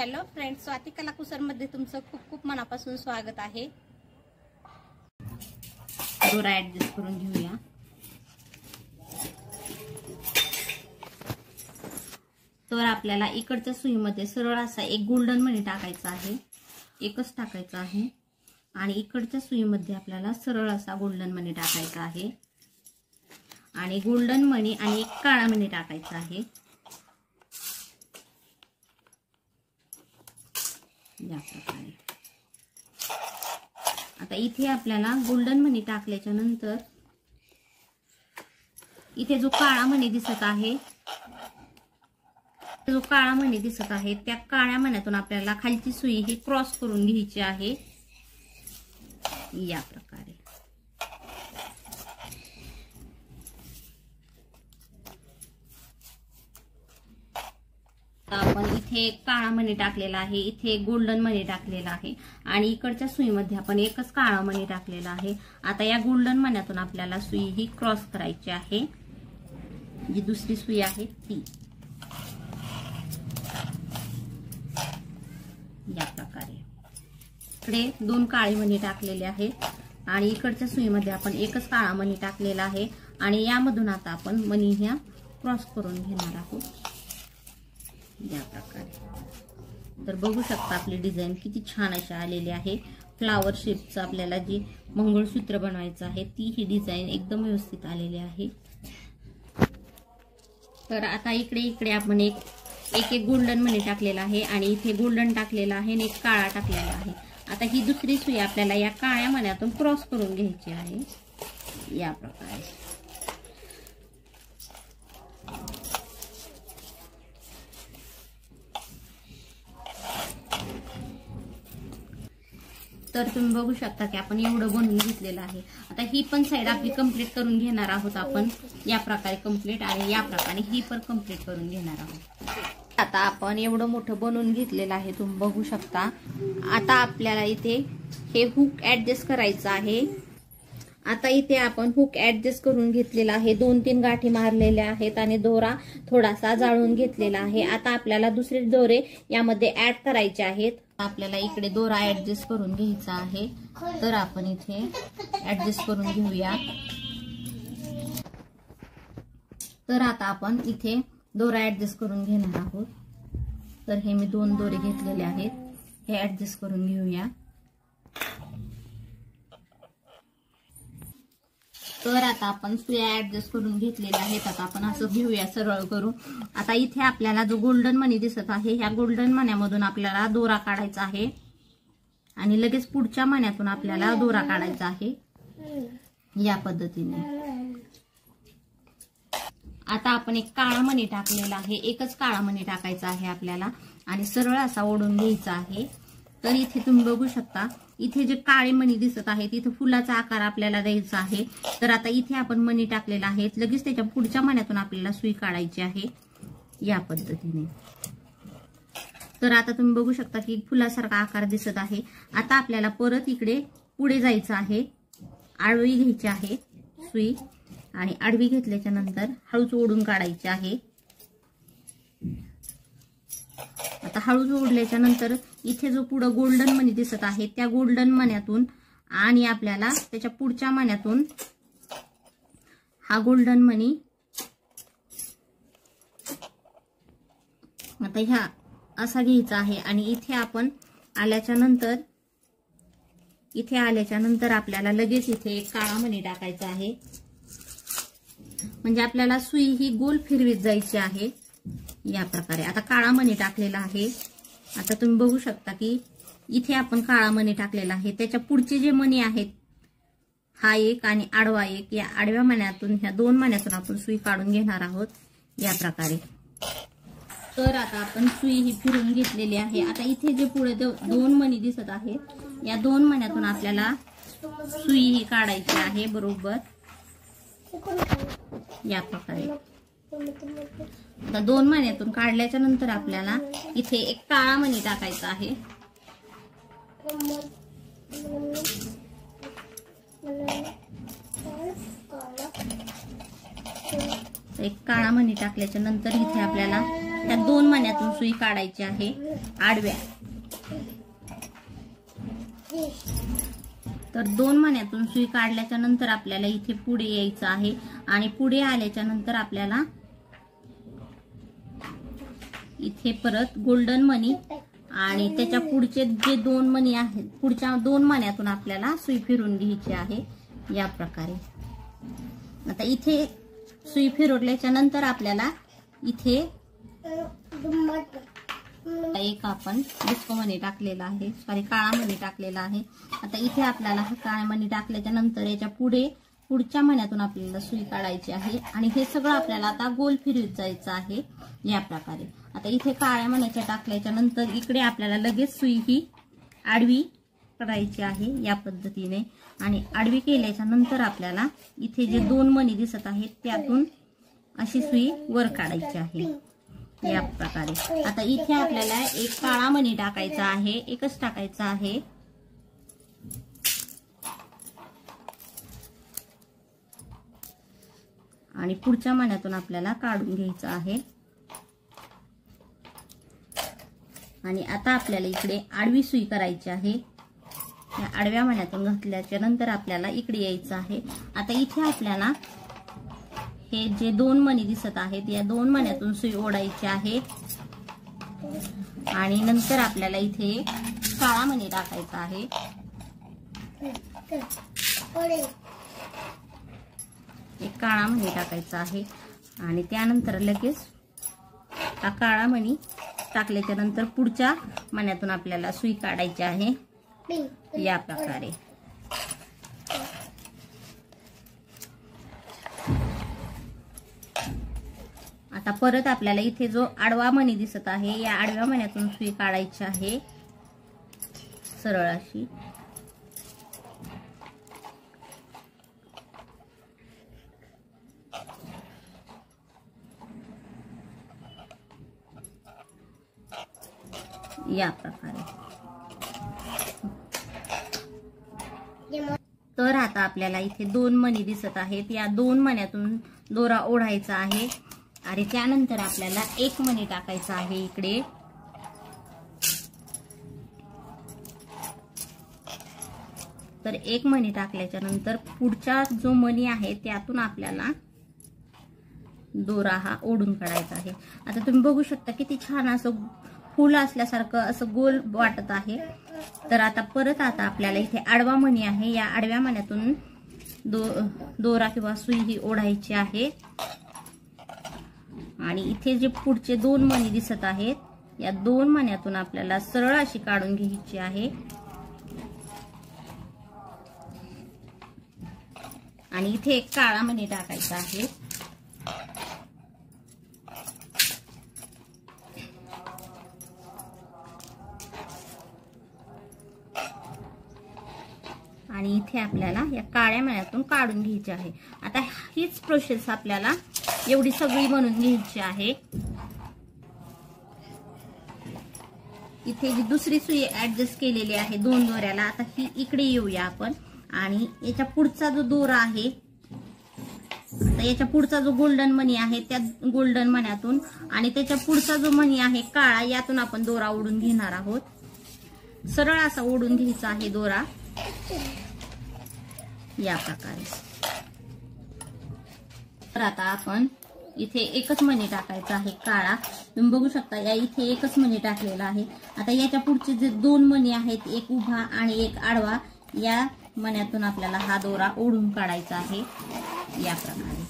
Hello friends, Swati कलाकुसर मध्ये तुमचं खूप खूप मनापासून स्वागत आहे। दोरा ऍडजस्ट करून घेऊया। तर आपल्याला इकडच्या सुईमध्ये सरळ असा एक गोल्डन मणी टाकायचा आहे, एकच टाकायचा आहे। आणि इकडच्या सुईमध्ये आपल्याला सरळ असा गोल्डन मणी टाकायचा आहे आणि गोल्डन मणी आणि एक काळा मणी टाकायचा आहे। या प्रकारे आता इथे आपल्याला गोल्डन मणी टाकल्याच्या नंतर इथे जो काळा मणी दिसत आहे, त्या काळ्या मण्यातून आपल्याला खालची सुई ही क्रॉस करून घ्यायची आहे। या प्रकारे आपण इथे काळा मणी टाकलेला आहे, इथे गोल्डन मणी टाकलेला आहे आणि इकडच्या सुईमध्ये आपण एकच काळा मणी टाकलेला आहे। आता या गोल्डन मण्यातून आपल्याला सुई ही क्रॉस करायची आहे, जी दुसरी सुई आहे ती। या प्रकारे इकडे दोन काळे मणी टाकलेले आहेत आणि इकडच्या सुईमध्ये आपण एकच काळा मणी टाकलेला आहे आणि यामधून आता आपण मणी ह्या क्रॉस करून घेणार आहोत। या प्रकारे तर बघू शकता आपली डिझाइन किती छान अशी आलेली आहे। फ्लावर शेपचं आपल्याला जी मंगळसूत्र बनवायचं आहे ती ही डिझाइन एकदम व्यवस्थित आलेली आहे। तर आता इकडे आपण एक गोल्डन मणी टाकलेला आहे आणि इथे गोल्डन टाकलेला आहे आणि एक काळा टाकलेला आहे। आता ही दुसरी सुई आपल्याला या काळ्या मण्यातून क्रॉस करून घ्यायची आहे। या प्रकारे तर तुम्ही बघू शकता की आपण एवढं बनवून घेतलेलं आहे। आता ही पण साइड आपली कंप्लीट करून घेणार आहोत आपण। या प्रकारे कंप्लीट आणि या प्रकारे ही पण कंप्लीट करून घेणार आहोत। आता आपण एवढं मोठं बनवून घेतलेलं आहे, तुम्ही बघू शकता। आता आपल्याला इथे हे हुक ऍडजस्ट करायचं आहे। आता इथे आपण हुक ऍडजस्ट करून घेतलेला आहे, 2-3 गाठी मारलेल्या आहेत आणि दोरा थोडासा जाळून घेतलेला आहे। आता आपल्याला दुसरे दोरे यामध्ये ऍड करायचे आहेत। आपल्याला इकडे दोरा ऍडजस्ट करून घ्यायचा आहे, तर आपण इथे ऍडजस्ट करून घेऊया। तर आता आपण इथे दोरा ऍडजस्ट करून घेणार आहोत। तर हे मी 2 दोरे घेतलेले आहेत, हे ऍडजस्ट करून घेऊया। तर आता आपण सुया ऍडजस्ट करून घेतलेल्या आहेत। आता आपण असं घेऊया सरळ करून। आता इथे आपल्याला जो गोल्डन मणी दिसत आहे, ह्या गोल्डन मण्यामधून आपल्याला दोरा काढायचा आहे आणि लगेच पुढच्या मण्यातून आपल्याला दोरा काढायचा आहे। या पद्धतीने आता आपण एक काळा मणी टाकलेला आहे, एकच काळा मणी टाकायचा आहे आपल्याला आणि सरळ असा ओढून घ्यायचा आहे। तर इथे तुम्ही बघू शकता, इथे जे काळे मणी दिसत आहेत तिथे फुलाचा आकार आपल्याला द्यायचा आहे। तर आता इथे आपण मणी टाकलेला आहे, लगेच त्याच्या पुढच्या मण्यातून आपल्याला सुई काढायची आहे। या पद्धतीने तर आता तुम्ही बघू शकता की फुलासारखा आकार दिसत आहे। आता आपल्याला परत इकडे पुढे जायचं आहे, आडवी घ्यायची आहे सुई आणि आडवी घेतल्याच्या नंतर हळूच ओढून काढायची आहे। आता हळूच ओढल्याच्या नंतर इथे जो पुढे गोल्डन मणी दिसत आहे त्या गोल्डन मण्यातून आणि आपल्याला त्याच्या पुढच्या मण्यातून हा गोल्डन मणी आता ह्या असा घ्यायचा आहे आणि इथे आपण आल्याच्या नंतर आपल्याला लगेच इथे एक काळा मणी टाकायचा आहे, म्हणजे आपल्याला सुई ही गोल फिरवीत जायची आहे। या प्रकारे आता काळा मणी टाकलेला आहे। आता तुम्ही बघू शकता की इथे आपण काळा मणी टाकलेला आहे, त्याच्या पुढचे जे मणी आहेत हा एक आणि आडवा एक, या आडव्या मण्यातून ह्या 2 मण्यातून आपण सुई काढून घेणार आहोत। या प्रकारे तर आता आपण सुई ही फिरून घेतलेली आहे। आता इथे जे पुढे 2 मणी दिसत आहेत या 2 मण्यातून आपल्याला सुई ही काढायची आहे बरोबर। या प्रकारे आता 2 मण्यातून काढल्याच्या नंतर आपल्याला इथे एक काळा मणी टाकायचा आहे। एक काळा मणी टाकल्याच्या नंतर इथे आपल्याला ह्या 2 मण्यातून सुई काढायची आहे आडव्या। तर 2 मण्यातून सुई काढल्याच्या नंतर आपल्याला इथे पुढे यायचं आहे आणि पुढे आल्याच्या नंतर आपल्याला इथे परत गोल्डन मणी आणि त्याच्या पुढचे जे 2 मणी आहेत पुढच्या 2 मण्यातून आपल्याला सुई फिरून घ्यायची आहे या प्रकारे। आता इथे सुई फिरवल्याच्या नंतर आपल्याला इथे एक आपण डिस्को मणी टाकलेला आहे, सॉरी काळा मणी टाकलेला आहे। आता इथे आपल्याला हा काळा मणी टाकल्याच्या नंतर याच्या पुढच्या मण्यातून आपल्याला सुई काढायची आहे आणि हे सगळं आपल्याला आता गोल फिरवत जायचं आहे या प्रकारे। आता इथे काळ्या मण्याच्या टाकल्याच्या नंतर इकडे आपल्याला लगेच सुई ही आडवी करायची आहे या पद्धतीने आणि आडवी केल्याच्या नंतर आपल्याला इथे जे 2 मणी दिसत आहेत त्यातून अशी सुई वर काढायची आहे या प्रकारे। आता इथे आपल्याला एक काळा मणी टाकायचा आहे, एकच टाकायचा आहे आणि पुढच्या मण्यातून आपल्याला काढून घ्यायचं आहे आणि आता आपल्याला इकडे आडवी सुई करायची आहे। या आडव्या मण्यातून घातल्याच्या नंतर आपल्याला इकडे यायचं आहे। आता इथे आपल्याला हे जे 2 मणी दिसत आहेत या 2 मण्यातून सुई ओढायची आहे आणि नंतर आपल्याला इथे काळा मणी टाकायचा आहे एक काळा मणी टाकायचा आहे आणि त्यानंतर लगेच हा काळा मणी टाकल्याच्या नंतर पुढच्या मण्यातून आपल्याला सुई काढायची आहे या प्रकारे। आता परत आपल्याला इथे जो आडवा मणी दिसत आहे या आडव्या मण्यातून सुई काढायची आहे सरळ अशी या प्रकारे। तर आता आपल्याला इथे 2 मणी दिसत आहेत या 2 मण्यातून दोरा ओढायचा आहे आणि त्यानंतर आपल्याला 1 मणी टाकायचा आहे इकडे तर 1 मणी टाकल्याच्या नंतर पुढचा जो मणी आहे त्यातून आपल्याला दोरा हा ओढून काढायचा आहे। आता तुम्ही बघू शकता किती छान असं फूल असल्यासारखं असं गोल वाटत आहे। तर आता आपल्याला इथे आडवा मणी आहे या आडव्या मण्यातून दोरा किंवा सुई ही ओढायची आहे आणि इथे जे पुढचे 2 मणी दिसत आहेत या 2 मण्यातून आपल्याला सरळ अशी काढून घ्यायची आहे आणि इथे एक काळा मणी टाकायचा आहे आणि इथे आपल्याला या काळ्या मण्यातून काढून घ्यायची आहे। आता हीच प्रोसेस आपल्याला एवढी सगळी बनवून घ्यायची आहे। इथे जी दुसरी सुई ऍडजस्ट केलेली आहे 2 दोऱ्याला आता ही इकडे येऊया आपण आणि याच्या पुढचा जो दोरा आहे आता याच्या पुढचा जो गोल्डन मणी आहे त्या गोल्डन मण्यातून आणि त्याच्या पुढचा जो मणी आहे काळा यातून आपण दोरा ओढून घेणार आहोत। सरळ असा ओढून घ्यायचा आहे दोरा या प्रकारे। तर आता आपण इथे एकच मणी टाकायचा आहे काळा, तुम्ही बघू शकता या इथे एकच मणी टाकलेला आहे। आता याच्या पुढचे जे 2 मणी आहेत एक उभा आणि एक आडवा या मण्यातून आपल्याला हा दोरा ओढून काढायचा आहे या प्रकारे।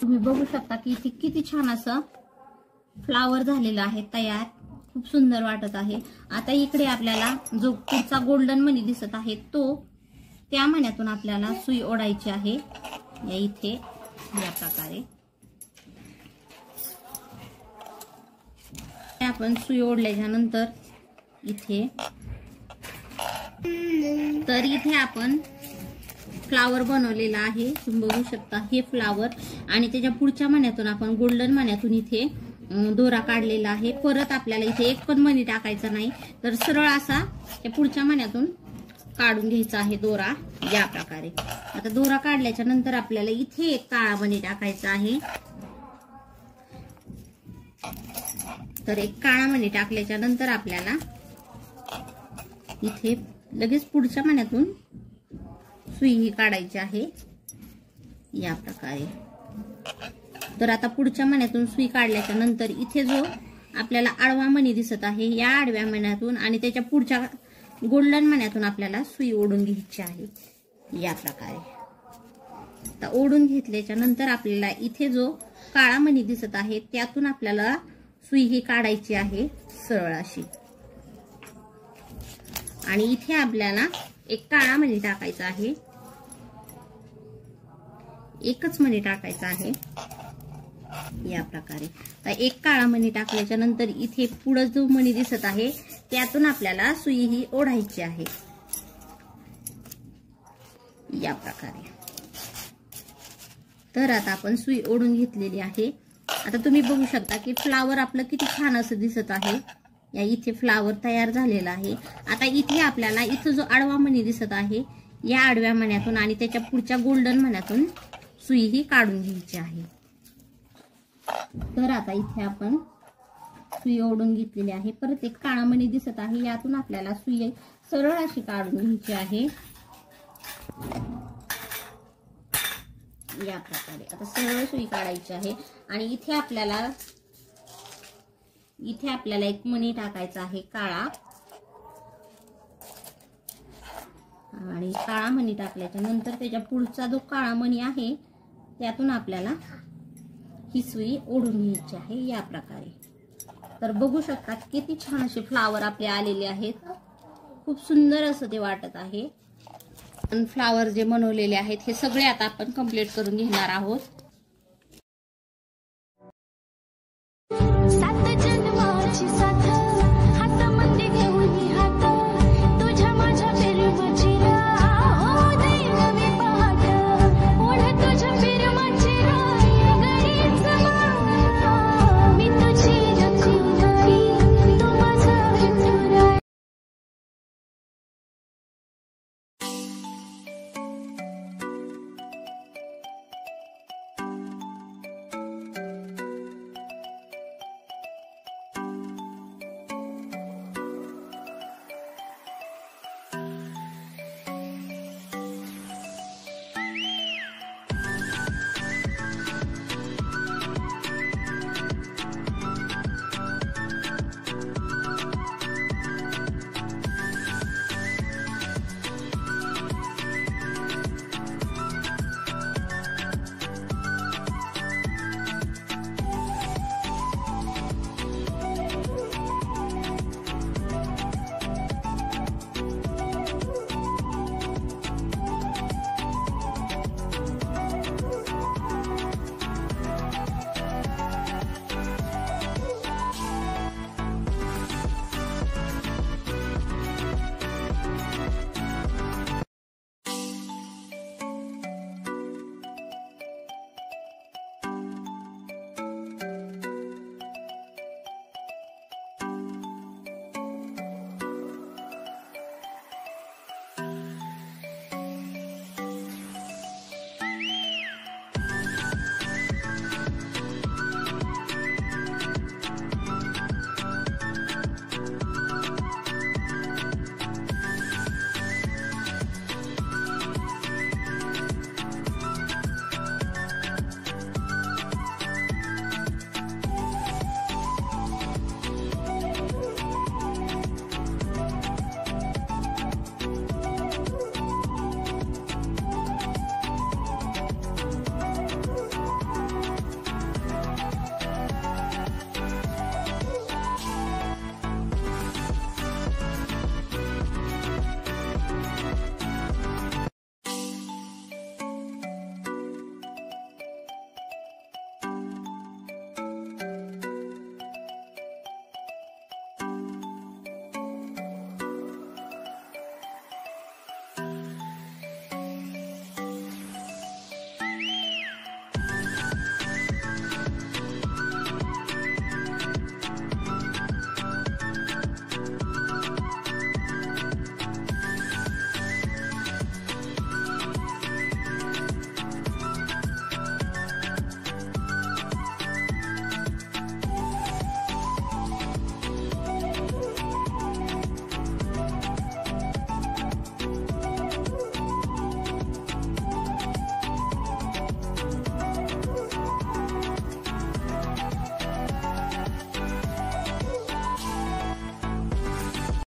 तुम्ही बघू शकता की इथे किती छान असं फ्लावर झालेला आहे तयार, खूप सुंदर वाटत आहे। आता इकडे आपल्याला जो पुढचा गोल्डन मणी दिसत आहे तो त्या मण्यातून आपल्याला सुई ओढायची आहे या इथे या प्रकारे। आपण सुई ओढल्याच्या नंतर इथे आपण फ्लावर बनवलेला आहे, तुम्ही बघू शकता हे फ्लावर आणि त्याच्या पुढच्या मण्यातून आपण गोल्डन मण्यातून इथे दोरा काढलेला आहे। परत आपल्याला इथे एक पण मणी टाकायचा नाही तर सरळ असा त्या पुढच्या मण्यातून काढून घ्यायचा आहे दोरा या प्रकारे। आता दोरा काढल्याच्या नंतर आपल्याला इथे एक काळा मणी टाकायचा आहे तर एक काळा मणी टाकल्याच्या नंतर आपल्याला इथे लगेच पुढच्या मण्यातून सुई ही काढायची आहे या प्रकारे। तर आता पुढच्या मण्यातून सुई काढल्याच्या नंतर इथे जो आपल्याला आडवा मणी दिसत आहे या आडव्या मण्यातून आणि त्याच्या पुढच्या गोल्डन मण्यातून आपल्याला सुई ओढून घ्यायची आहे या प्रकारे। आता ओढून घेतल्याच्या नंतर आपल्याला इथे जो काळा मणी दिसत आहे त्यातून आपल्याला सुई ही काढायची आहे सरळ अशी आणि इथे आपल्याला एक काळा मणी टाकायचा आहे, एकच मणी टाकायचा आहे या प्रकारे। तर एक काळा मणी टाकल्याच्या नंतर इथे पुढे जो मणी दिसत आहे त्यातून आपल्याला सुई ही ओढायची आहे या प्रकारे। तर आता आपण सुई ओढून घेतलेली आहे। आता तुम्ही बघू शकता की फ्लावर आपलं किती छान असं दिसत आहे। या इथे फ्लावर तयार झालेला आहे। आता इथे आपल्याला इथे जो आडवा मणी दिसत आहे या आडव्या मण्यातून आणि त्याच्या पुढच्या गोल्डन मण्यातून सुई ही काढून घ्यायची आहे। तर आता इथे आपण सुई ओढून घेतलेली आहे। परत एक काळा मणी दिसत आहे यातून आपल्याला सुई सरळ अशी काढून घ्यायची आहे या प्रकारे। आता सरळ सुई काढायची आहे आणि इथे आपल्याला एक मणी टाकायचा आहे काळा आणि काळा मणी टाकल्याच्या नंतर त्याच्या पुढचा जो काळा मणी आहे त्यातून आपल्याला ही सुई ओढून घ्यायची आहे या प्रकारे। तर बघू शकता किती छान असे फ्लावर आपले आलेले आहेत, खूप सुंदर असं ते वाटत आहे। फ्लावर जे बनवलेले आहेत हे सगळे आता आपण कंप्लीट करून घेणार आहोत।